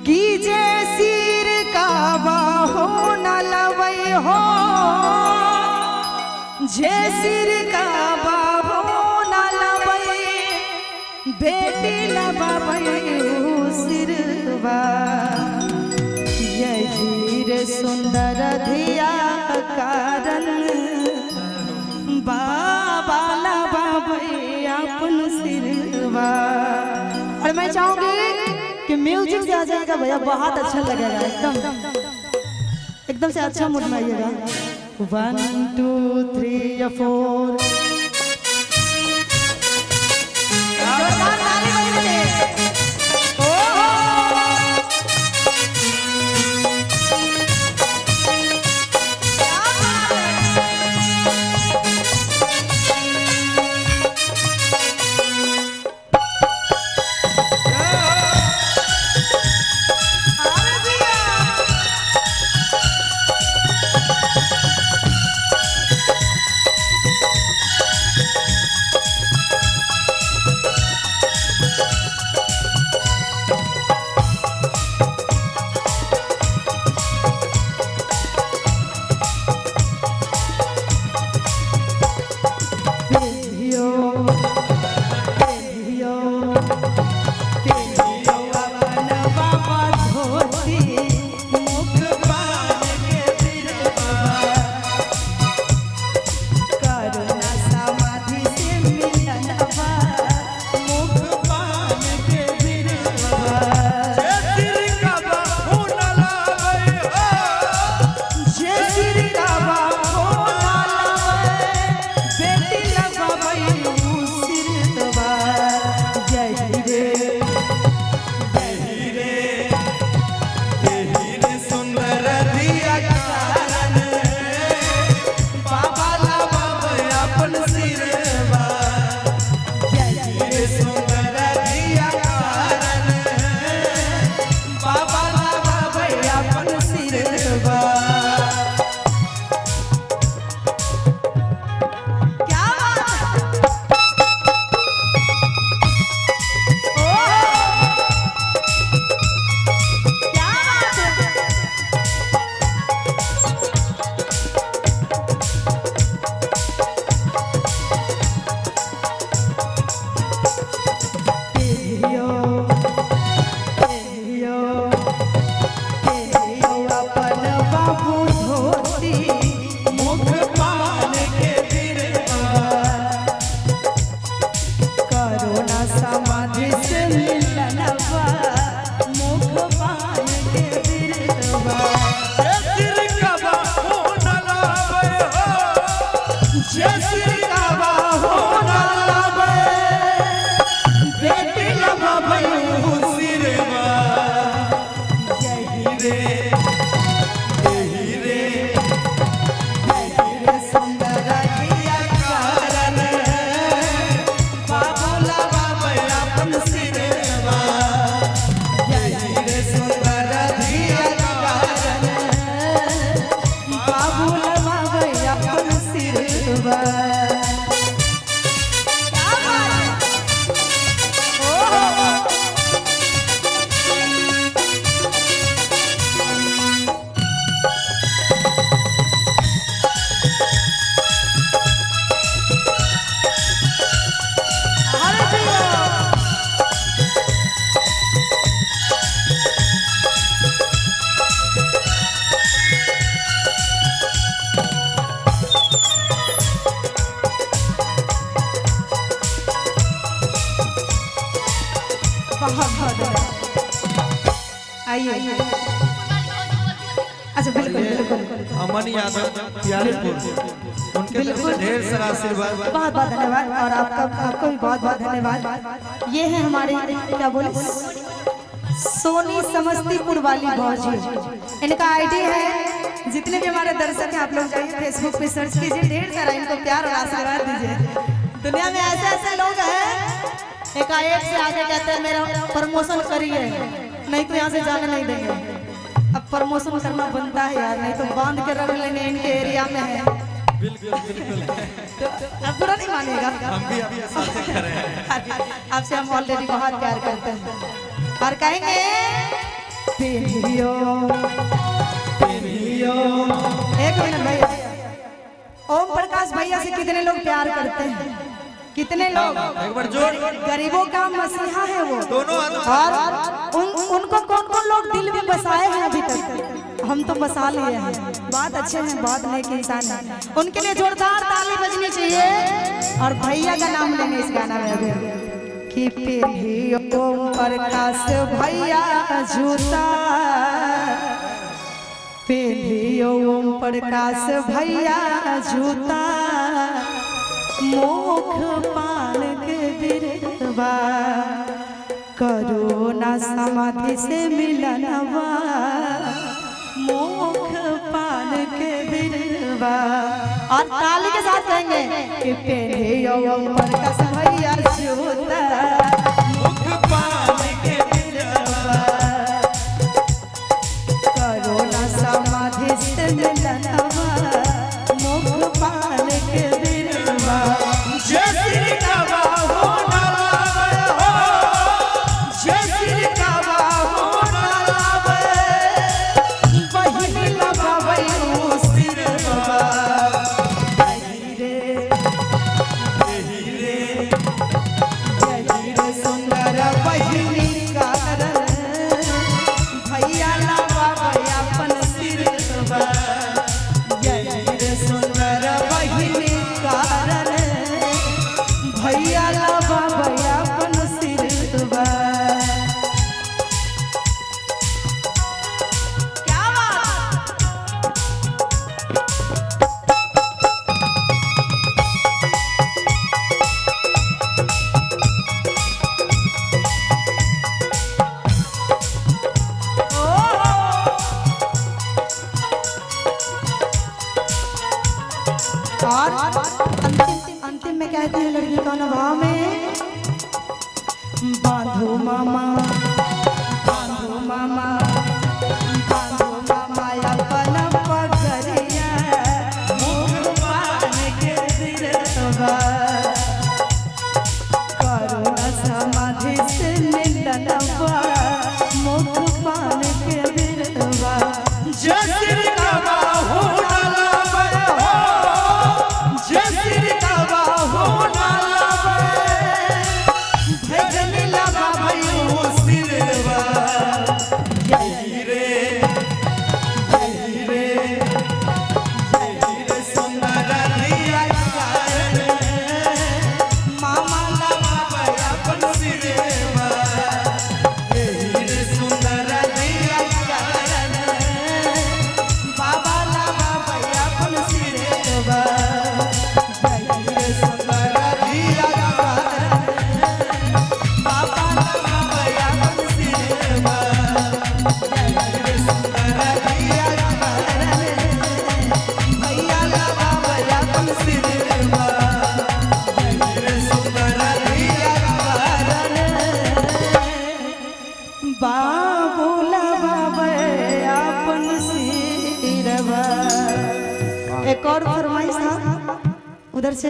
की जे सिर का बाहो न लवै हो, जे सिर का बाहो न लवै बेटी लवै सिरवा। यही रे सुंदर धिया कारण बाबा लवै अपन सिरवा। और मैं चाहूंगी कि म्यूजिक से आ जाएगा भैया, बहुत अच्छा लगेगा, एकदम से अच्छा मूड में आइएगा। 1 2 3 4 आइए। अच्छा बिल्कुल बिल्कुल अमन यादव प्यारेपुर, उनके तरफ से ढेर सारा आशीर्वाद। बहुत बहुत धन्यवाद और आपको भी बहुत बहुत धन्यवाद। ये है हमारे क्या बोले सोनी समस्तीपुर वाली भौजी, इनका आईडी है। जितने भी हमारे दर्शक हैं आप लोग जाइए फेसबुक पे सर्च कीजिए, ढेर सारा इनको प्यार और आशीर्वाद दीजिए। दुनिया में ऐसे ऐसे लोग हैं एकाएक से आगे कहते हैं मेरा प्रमोशन करिए, नहीं तो यहाँ से जाने नहीं देंगे। अब प्रमोशन करना बनता है यार, नहीं तो बांध के रख लेंगे इनके एरिया में है। बिल्कुल बिल्कुल तो अब बुरा नहीं मानेगा, हम भी आपके साथ कर रहे हैं। आपसे हम ऑलरेडी बहुत प्यार करते हैं और कहेंगे पेलियो एक मिनट भैया, ओम प्रकाश भैया से कितने लोग प्यार करते हैं? कितने लोग? एक बार जोर। गरीबों का मसीहा है वो। दोनों हाथ। और उनको कौन कौन लोग दिल में बसाए हैं अभी तक? हम तो बसा लिए हैं। बहुत अच्छे हैं, बहुत नेक इंसान हैं। उनके लिए जोरदार ताली बजनी चाहिए। और भैया का नाम लेंगे इस गाना में अभी कि पेलियो ओम प्रकाश भैया जूता, पेलियो ओम प्रकाश भैया जूता, मुख पान के बिरवा, करुणा समाधि से मिलनवा, मुख पान के बिरवा। और ताली के साथ कहेंगे कि पेलियो ओम प्रकाश भैया जूता, मुख पान के बिरवा, करुणा समाधि से मिलनवा, मुख पान के बिरवा। जय श्री काबा हो नालावे हो, जय श्री काबा हो नालावे, बहिनी लगावै सिरवा, रे सुंदर बहिनी कारण, भैया लगावै अपन सिरवा, रे सुंदर बहिनी कारण, भैया लगावै अपन सिरवा। क्या बात? और अंतिम में कहती है लड़की कौन भाव में? बांधो मामा, बांधो मामा, बांधो मामा अपन पगरिया, मुख पान के बिरवा, करुणा समाधि से मिलनवा, मुख पान के बिरवा। जय श्री काबा हो नालावे हो, जय श्री काबा हो नालावे, भजन लगावै सिरवा, जय रे सुंदर रिया कारण, मामा लगावै अपन सिरवा, रे सुंदर रिया कारण, बाबा लगावै अपन सिरवा, रे सुंदर रिया कारण, बाबा लगावै अपन सिरवा, रे सुंदर रिया भैया लगावै अपन सिरवा, रे सुंदर रिया बाबू लगावै अपन सिरवा। एक और फरमाइश था उधर से।